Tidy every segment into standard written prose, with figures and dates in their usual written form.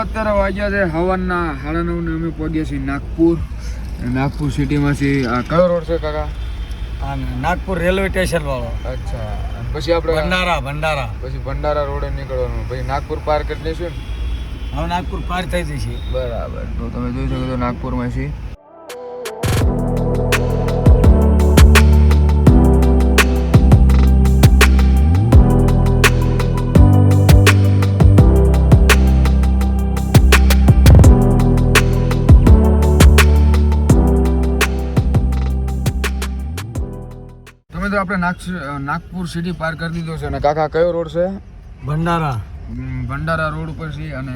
અત્યારે વાગ્યા છે હવાના 9:30 અમે પહોંચ્યા છીએ નાગપુર. નાગપુર સિટીમાંથી આ કયો રોડ છે કાકા? નાગપુર રેલવે સ્ટેશન વાળો. અચ્છા, અને પછી આપણે ભંડારા પછી ભંડારા રોડે નીકળવાનું, પછી નાગપુર પાર કરી લઈશું ને. હવે નાગપુર પાર થઈ જશે. બરાબર, તો તમે જોઈ શકો છો નાગપુરમાં છીએ. તો આપણે નાગપુર સિટી પાર કરી દીધો છે. અને કાકા કયો રોડ છે? ભંડારા રોડ ઉપર છીએ અને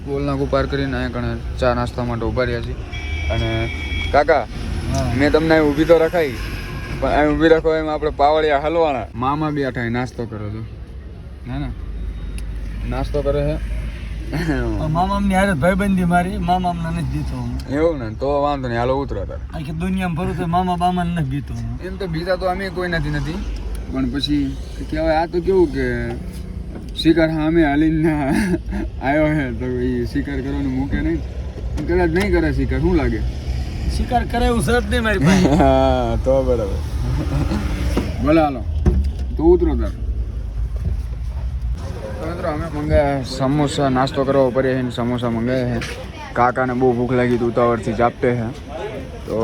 ટોલ નાકું પાર કરીને અહીંયા કણે ચા નાસ્તા માટે ઉભા રહ્યા છીએ. અને કાકા મેં તમને અહીં ઊભી તો રખાઈ, પણ અહીં ઊભી રાખો એમ આપણે પાવડિયા હલવાના. મામા બી આઠા નાસ્તો કરો છો ના નાસ્તો કરે છે. મામાની હારે ભાઈબંધી મારી, મામા નથી દીધો. એવું ને, તો વાંધો નહીં, હાલો ઉતરો તાર. આખી દુનિયામાં ફરું તો મામા બામા નથી દીધો. એમ તો બીજા તો અમે કોઈ નથી પણ પછી કહેવાય આ તો કેવું કે શિકાર સામે હાલીને આવ્યો છે તો એ શિકાર કરવાનું મૂકે નહીં. કદાચ નહીં કરે શિકાર, શું લાગે? શિકાર કરે એવું સર નહીં મારી પાસે. હા તો બરાબર, ભલે હાલો તો ઉતરો તાર. મિત્રો અમે મંગાયા સમોસા, નાસ્તો કરવા ઉપર સમોસા મંગાયા છે. કાકાને બહુ ભૂખ લાગી હતી, ઉતાવળથી જાપતે છે. તો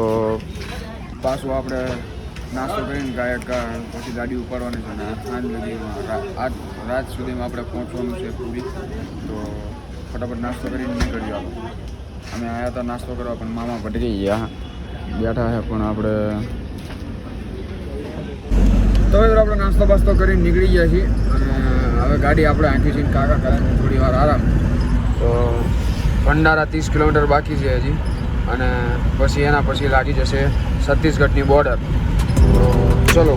પાછું આપણે નાસ્તો કરીને પછી ગાડી ઉપાડવાની છે. અને સાંજ લગીમાં આજ રાત સુધીમાં આપણે પહોંચવાનું છે પૂરી. તો ફટાફટ નાસ્તો કરીને નીકળ્યો. અમે આવ્યા હતા નાસ્તો કરવા, પણ મામા ભટકી ગયા બેઠા છે. પણ આપણે તો આપણે નાસ્તો બાસ્તો કરીને નીકળી ગયા છીએ. અને હવે ગાડી આપણે આંખી છીએ. કાકા કરે થોડી વાર આરામ. તો ભંડારા 30 કિલોમીટર બાકી છે હજી. અને પછી એના પછી લાગી જશે છત્તીસગઢની બોર્ડર. તો ચલો.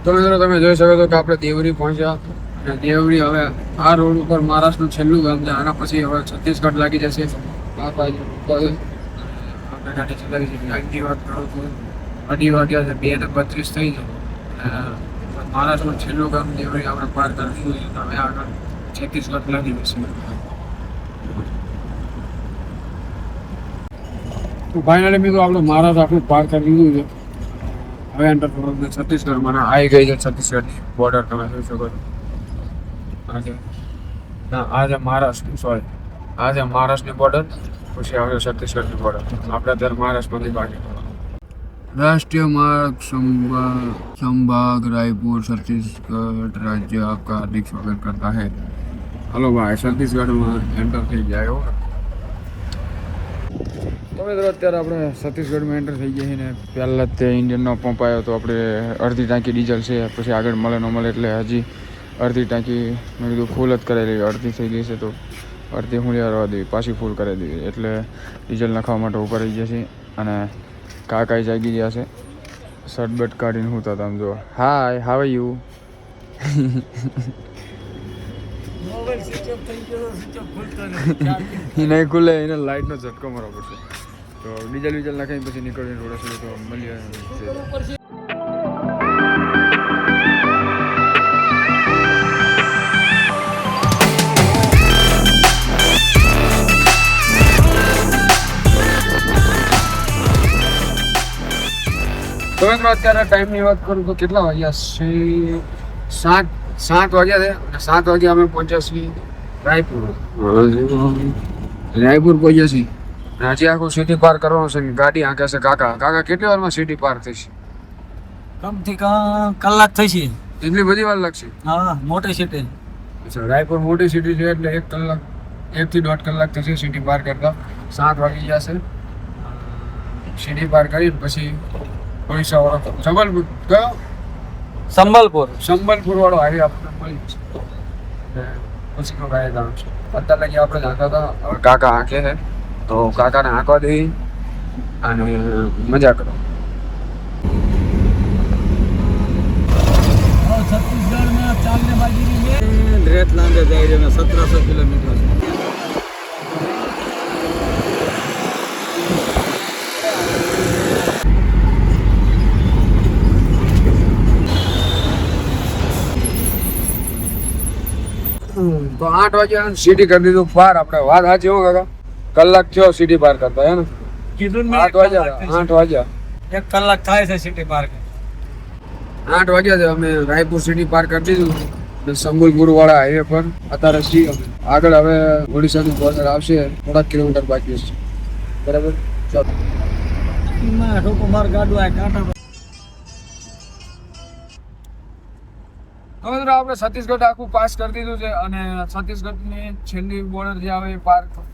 તો મિત્રો તમે જોઈ શકો છો કે આપણે દેવરી પહોંચ્યા. અને દેવરી હવે આ રોડ ઉપર મહારાષ્ટ્રનું છેલ્લું ગામ છે. આના પછી હવે છત્તીસગઢ લાગી જશે. આપણે ગાડી ચલાવી છે 2:30 વાગ્યા છે, 2:32 થઈ છે. મહારાષ્ટ્રનું છેલ્લું ગામ દેવરી આપણે પાર કરી દીધું છે. હવે આગળ છત્તીસગઢ લાગી જશે. તો ફાઇનલી મિત્રો આપણે મહારાષ્ટ્ર આપણું પાર કરી દીધું છે. હવે એન્ટર કરવાનું છત્તીસગઢમાં આવી ગઈ છે. છત્તીસગઢની બોર્ડર તમે જોઈ શકો છો. આજે મહારાષ્ટ્ર, સોરી આજે મહારાષ્ટ્રની બોર્ડર, પછી આવે છત્તીસગઢની બોર્ડર. આપણે અત્યારે મહારાષ્ટ્રમાંથી બાકી. राष्ट्रीय मार्ग संभाग रायपुर छत्तीसगढ़ राज्य आपका हार्दिक स्वागत करता है. हेलो भाई, छत्तीसगढ़માં એન્ટર થઈ ગયા હો. તો મિત્રો અત્યારે આપણે છત્તીસગઢમાં એન્ટર થઈ ગયા છીએ. ને પહેલાં જ તે ઇન્ડિયનનો પંપ આવ્યો તો આપણે અડધી ટાંકી ડીઝલ છે. પછી આગળ મળે ન મળે એટલે હજી અડધી ટાંકી મેં કીધું ફૂલ જ કરેલી. અડધી થઈ ગઈ છે તો અડધી હું રહેવા દેવી, પાછી ફૂલ કરી દેવી. એટલે ડીઝલ નાખવા માટે ઉપર રહી ગયા છીએ. અને કાકાઈ જાગી ગયા છે, શર્ટ બટ કાઢીને હું તો તમે જો. હાય, હાવ આર યુ? એ નહીં ખુલે, એને લાઇટનો ઝટકો મારવો પડશે. તો ડીઝલ વીઝલ નાખીને પછી નીકળીને રોડે સુધી તો મળીએ. તો મિત્રો અત્યારે ટાઈમની વાત કરું તો કેટલા વાગ્યા છે? 7 વાગ્યા છે. અને 7 વાગે અમે પહોંચ્યા છીએ રાયપુર. રાયપુર પહોંચ્યા છીએ. હજી આખું સિટી પાર કરવાનું છે. ગાડી આંકે છે કાકા. કેટલી વારમાં સિટી પાર થઈશ? કમથી કમ કલાક થઈ છે. એટલી બધી વાર લાગશે? હા, મોટી સિટી. અચ્છા, રાયપુર મોટી સિટી છે એટલે 1 કલાક, 1 થી 1.5 કલાક થશે સિટી પાર કરતા. 7 વાગી જશે. સિટી પાર કરી પછી ઓડિશા વાળો સંબલપુર કયો? સંબલપુર વાળો હાઈવે આપણને મળી જશે. પછી તો ગાય જવાનું છે. અત્યારે લગી આપણે જાતા હતા. હવે કાકા આંખે છે તો કાકાને આંકવા દઈ અને મજા કરો. રેત લાંબે જાય છે 1700 કિલોમીટર છે. તો 8 વાગ્યા સિટી કરી દીધું પાર. આપણે વાત સાચી હો કાકા, કલાક થયો સિટી પાર કરતા હે ને. કીધું ને 8 વાગ્યા 1 કલાક થાય છે સિટી પાર્ક. 8 વાગ્યા છે. અમે રાયપુર સિટી પાર કરી દીધું ને સંબલપુર વાળા હાઈવે પર અત્યારે છીએ અમે. આગળ હવે ઓડિશાનું બોર્ડર આવશે, થોડાક કિલોમીટર બાકી છે. બરાબર, ચાલો. માં ઠોકો માર ગાડું આ કાંટા. હવે આપણે છત્તીસગઢ આખું પાસ કરી દીધું છે અને છત્તીસગઢની છેલ્લી બોર્ડર જે આવે એ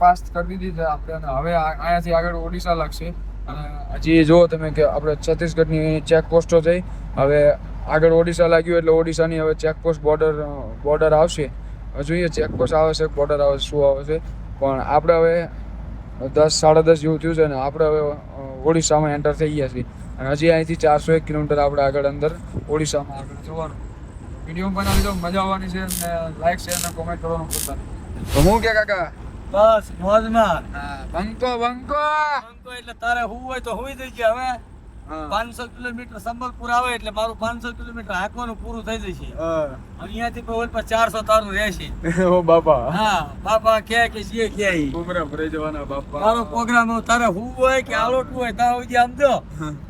પાસ કરી દીધી છે આપણે. અને હવે અહીંયાથી આગળ ઓડિશા લાગશે. અને હજી જો તમે કે આપણે છત્તીસગઢની ચેકપોસ્ટો થઈ, હવે આગળ ઓડિશા લાગ્યું એટલે ઓડિશાની હવે ચેકપોસ્ટ બોર્ડર આવશે. હવે જોઈએ ચેકપોસ્ટ આવે છે, બોર્ડર આવે છે, શું આવે છે. પણ આપણે હવે 10 સાડા 10 જેવું થયું છે ને આપણે હવે ઓડિશામાં એન્ટર થઈ ગયા છીએ. અને હજી અહીંથી 401 કિલોમીટર આપણે આગળ અંદર ઓડિશામાં આગળ જવાનું. વિડીયો બનાવી દો, મજા આવવાની છે. અને લાઈક શેર અને કોમેન્ટ કરવાનું ભૂલતા નહીં. તો હું કે કાકા બસ મોજમાં. બંકો બંકો એટલે તારે હું હોય તો હુઈ જઈ ગયા. હવે 500 કિલોમીટર સંબલપુર આવે એટલે મારું 500 કિલોમીટર હાંકવાનું પૂરું થઈ જશે. અહીંયાથી પછી 400 તારું રહેશે. ઓ બાપા, હા બાપા કે જે કે ઉમરા ભરે જવાના બાપા. મારો પ્રોગ્રામ તારે હું હોય કે આલોટવું હોય તારે સુધી આમ દો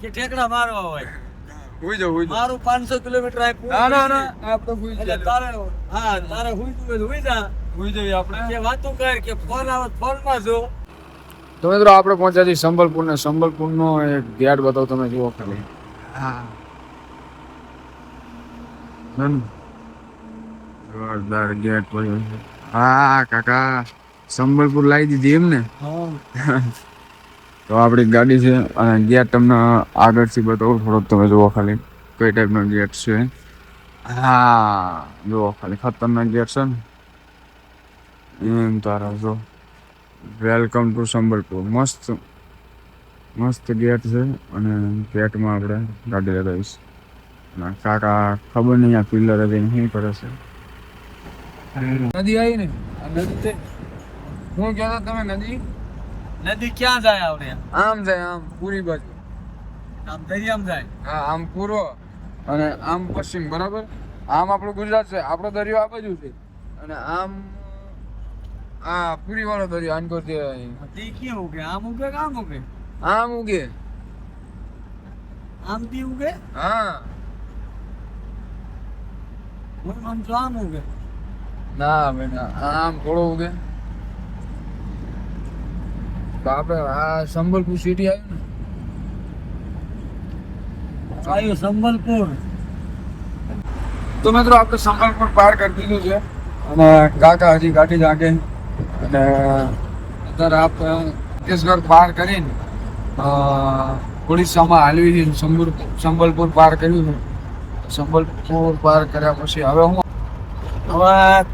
કે ઠેકડા મારવા હોય. હુઈ જાવ મારું 500 કિલોમીટર આ પૂરું ના આપણે હુઈ એટલે તારે તારે હુઈ તું હુઈ જા. હુઈ જઈએ આપણે. કે વાતું કર કે ફોન આવે ફોનમાં જો. તો મિત્રો આપણે પહોંચ્યા છીએ સંબલપુર ને સંબલપુરનો એક ગેટ બતાવો તમે જુઓ ખાલી. જોરદાર ગેટ પડ્યો છે. હા કાકા, સંબલપુર લાવી દીધી એમ ને. તો આપણી ગાડી છે અને ગેટ તમને આગળથી બતાવું થોડોક, તમે જુઓ ખાલી કઈ ટાઈપનો ગેટ છે. હા જુઓ ખાલી ખતરનાક ગેટ છે ને એમ. તારા જો વેલકમ ટુ સંબલપુર. મસ્ત ગેટ છે અને ગેટમાં આપણે ગાડી લગાવીશ. અને કાકા ખબર નહીં આ પિલ્લર હતી શું કરે છે. નદી આવી ને નદી હું કહેતા તમે નદી ક્યાં જાય આવડે? આમ જાય, આમ પૂરી બાજુ. આમ દરિયામાં જાય. હા, આમ પૂર્વ અને આમ પશ્ચિમ. બરાબર, આમ આપણું ગુજરાત છે, આપણો દરિયો આ બાજુ છે. અને આમ આ પૂરી વાળો દરિયો આનકોર થી ક્યાં ઉગે? આમ ઉગે કે આમ ઉગે? આમ ઉગે. આમ થી ઉગે? હા, આમ તો આમ ઉગે. ના બેટા, આમ થોડો ઉગે. તો આપણે આ સંબલપુર સિટી આવ્યું ને, સંબલપુર. તો મિત્રો આપણે સંબલપુર પાર કરી દીધું છે અને કાકા હજી ગાડી જાગે. અને અત્યારે આપણે છત્તીસગઢ પાર કરીને ઓડિશામાં હાલવી છે. સંબલપુર પાર કર્યું છે. સંબલપુર પાર કર્યા પછી હવે હું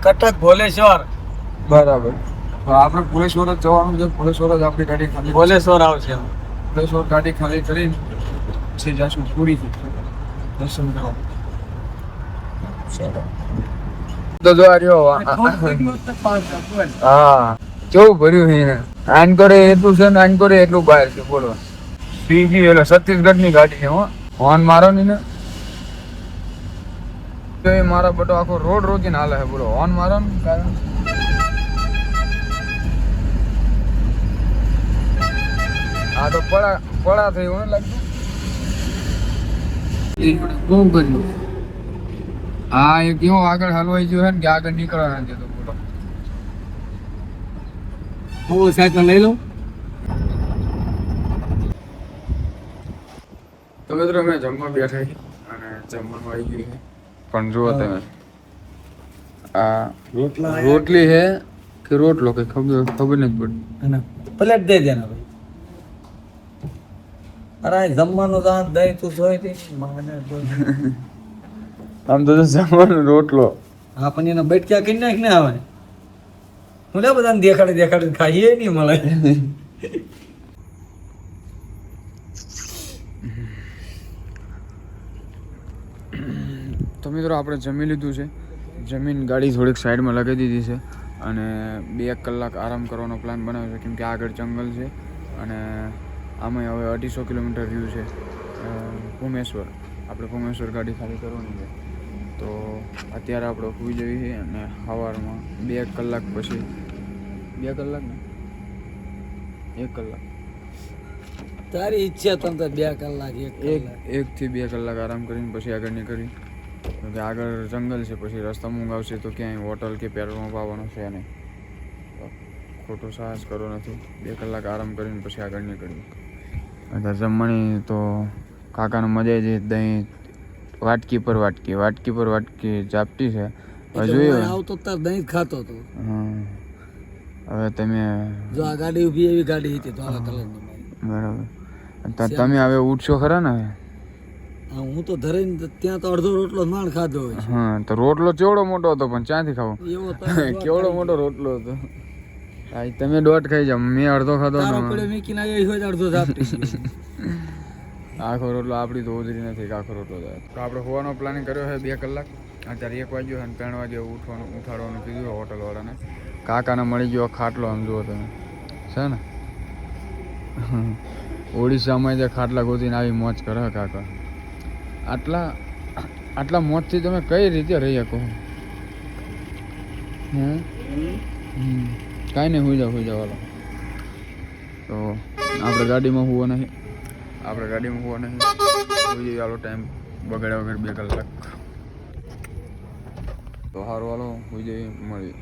કટક ભોલેશ્વર. બરાબર, આપણે ભુલેશ્વર જ જવાનું છે. ભુલેશ્વર જ આપણી ગાડી ખાલી ભોલેશ્વર આવશે. ભુલેશ્વર ગાડી ખાલી કરીને પછી જશું પૂરીથી દર્શન કરવા. તો જો આ રહ્યો. હા, કેવું ભર્યું છે. આન કરે એટલું છે ને આન કરે એટલું બહાર છે. બોલો, સીજી એટલે છત્તીસગઢ ની ગાડી છે. હોર્ન મારો ની ને તો એ મારા બટો આખો રોડ રોકીને હાલે છે. બોલો, હોર્ન મારો ને કારણ આ તો પડા થઈ હોય લાગતું. બહુ કર્યું. હા, એ કેવો આગળ હલવાઈ ગયો છે ને કે આગળ નીકળવા નથી દેતો. બોલો, હું સાયકલ લઈ લઉં. તો મિત્રો અમે જમવા બેઠા છીએ અને જમવાનું આવી ગયું છે. પણ જુઓ તમે, આ રોટલી છે કે રોટલો કે ખબર નથી પડતી. પ્લેટ દે દેના ભાઈ. અરે જમવાનું દાંત દહીં તું જોઈ દે. આમ તો જમવાનો રોટલો. હા, પણ એના બેટક્યા કરી નાખ ને આવે. હું લે બધાને દેખાડી ખાઈએ નહીં મળે. તો મિત્રો આપણે જમી લીધું છે. જમીન ગાડી થોડીક સાઈડમાં લગાવી દીધી છે અને 2 કલાક આરામ કરવાનો પ્લાન બનાવ્યો છે, કેમ કે આગળ જંગલ છે અને આમાં હવે 250 કિલોમીટર વ્યૂ છે ભૂમેશ્વર. આપણે ભૂમેશ્વર ગાડી ખાલી કરવાની છે. તો અત્યારે આપણે સૂઈ જઈએ છીએ અને સવારમાં 2 કલાક પછી 2 કલાક ને 1 કલાક તારી ઈચ્છા તમ તો 2 કલાક 1 થી 2 કલાક આરામ કરીને પછી આગળ નીકળી. કેમકે આગળ જંગલ છે, પછી રસ્તામાં ઊંઘ આવશે તો ક્યાંય હોટલ કે પેટ્રોલ પંપ આવવાનો છે નહીં. ખોટો સાહસ કરવો નથી. 2 કલાક આરામ કરીને પછી આગળ નીકળી. અત્યારે જમવાની તો કાકાને મજા આવી દહીં વાટકી પર વાટકી ચાપટી છે. હજુ આવતો તાર દહીં જ ખાતો હતો. હવે તમે જો આ ગાડી ઊભી એવી ગાડી હતી ધોળા કલરની. બરાબર. તમે હવે ઉઠશો ખરા ને? હું તો ધરીને ત્યાં તો અડધો રોટલો માંડ ખાધો હોય. હા, તો રોટલો કેવડો મોટો હતો, પણ ક્યાંથી ખાવો? એવો કેવડો મોટો રોટલો હતો. તમે દોઢ ખાઈ જાવ, મેં અડધો ખાધો. મીકીને આવી હોય અડધો ઝાપટી. આખો રોટલો આપણી તો ઉધરી નથી કે આખો રોટલો જાય. તો આપણે હોવાનો પ્લાનિંગ કર્યો છે 2 કલાક. અત્યારે 1 વાગ્યો અને 3 વાગે ઉઠાડવાનું કીધું હોટલવાળાને. કાકાને મળી ગયો ખાટલો, આમ જુઓ તમે છે ને. ઓડિશામાં જે ખાટલા ગોતીને આવી મોજ કરે કાકા. આટલા મોજથી તમે કઈ રીતે રહી શકો? કાંઈ નહીં, હોઈ જાઓ હાલો. તો આપણે ગાડીમાં હોવો નહીં, હોઈ જઈએ હાલો. ટાઈમ બગાડ્યા વગર 2 કલાક. તો સારું હાલો, હોઈ જઈએ, મળીએ.